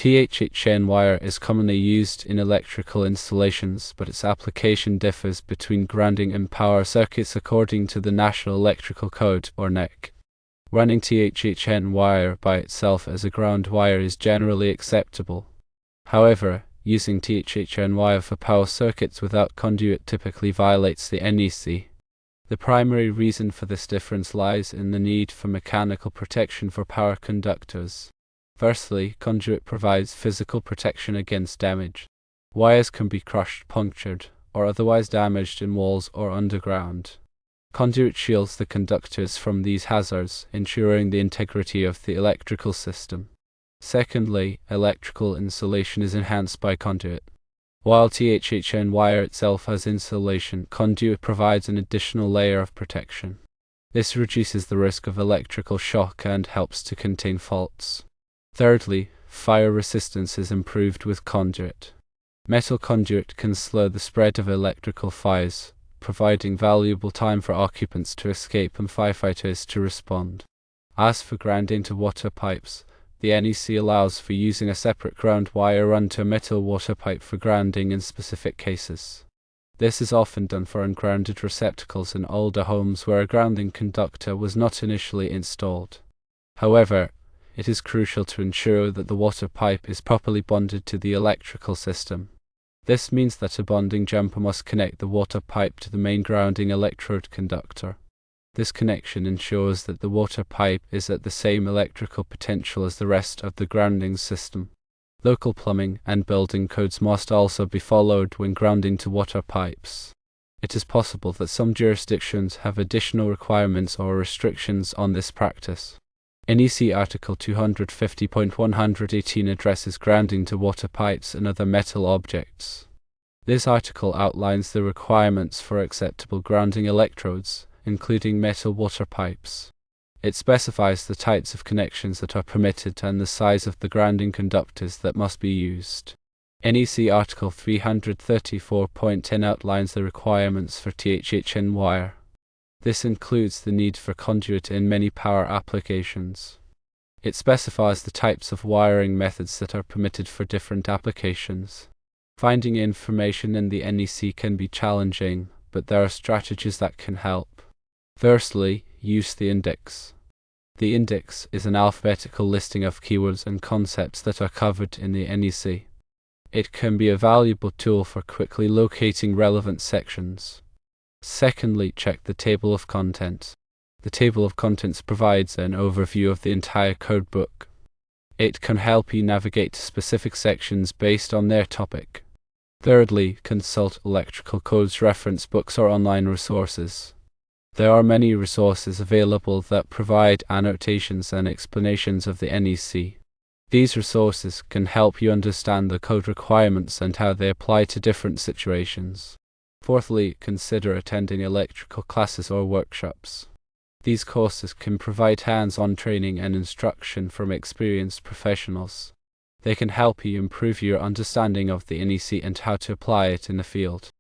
THHN wire is commonly used in electrical installations, but its application differs between grounding and power circuits according to the National Electrical Code, or NEC. Running THHN wire by itself as a ground wire is generally acceptable. However, using THHN wire for power circuits without conduit typically violates the NEC. The primary reason for this difference lies in the need for mechanical protection for power conductors. Firstly, conduit provides physical protection against damage. Wires can be crushed, punctured, or otherwise damaged in walls or underground. Conduit shields the conductors from these hazards, ensuring the integrity of the electrical system. Secondly, electrical insulation is enhanced by conduit. While THHN wire itself has insulation, conduit provides an additional layer of protection. This reduces the risk of electrical shock and helps to contain faults. Thirdly, fire resistance is improved with conduit. Metal conduit can slow the spread of electrical fires, providing valuable time for occupants to escape and firefighters to respond. As for grounding to water pipes, the NEC allows for using a separate ground wire run to a metal water pipe for grounding in specific cases. This is often done for ungrounded receptacles in older homes where a grounding conductor was not initially installed. However, it is crucial to ensure that the water pipe is properly bonded to the electrical system. This means that a bonding jumper must connect the water pipe to the main grounding electrode conductor. This connection ensures that the water pipe is at the same electrical potential as the rest of the grounding system. Local plumbing and building codes must also be followed when grounding to water pipes. It is possible that some jurisdictions have additional requirements or restrictions on this practice. NEC Article 250.118 addresses grounding to water pipes and other metal objects. This article outlines the requirements for acceptable grounding electrodes, including metal water pipes. It specifies the types of connections that are permitted and the size of the grounding conductors that must be used. NEC Article 334.10 outlines the requirements for THHN wire. This includes the need for conduit in many power applications. It specifies the types of wiring methods that are permitted for different applications. Finding information in the NEC can be challenging, but there are strategies that can help. Firstly, use the index. The index is an alphabetical listing of keywords and concepts that are covered in the NEC. It can be a valuable tool for quickly locating relevant sections. Secondly, check the table of contents. The table of contents provides an overview of the entire codebook. It can help you navigate to specific sections based on their topic. Thirdly, consult electrical codes reference books or online resources. There are many resources available that provide annotations and explanations of the NEC. These resources can help you understand the code requirements and how they apply to different situations. Fourthly, consider attending electrical classes or workshops. These courses can provide hands-on training and instruction from experienced professionals. They can help you improve your understanding of the NEC and how to apply it in the field.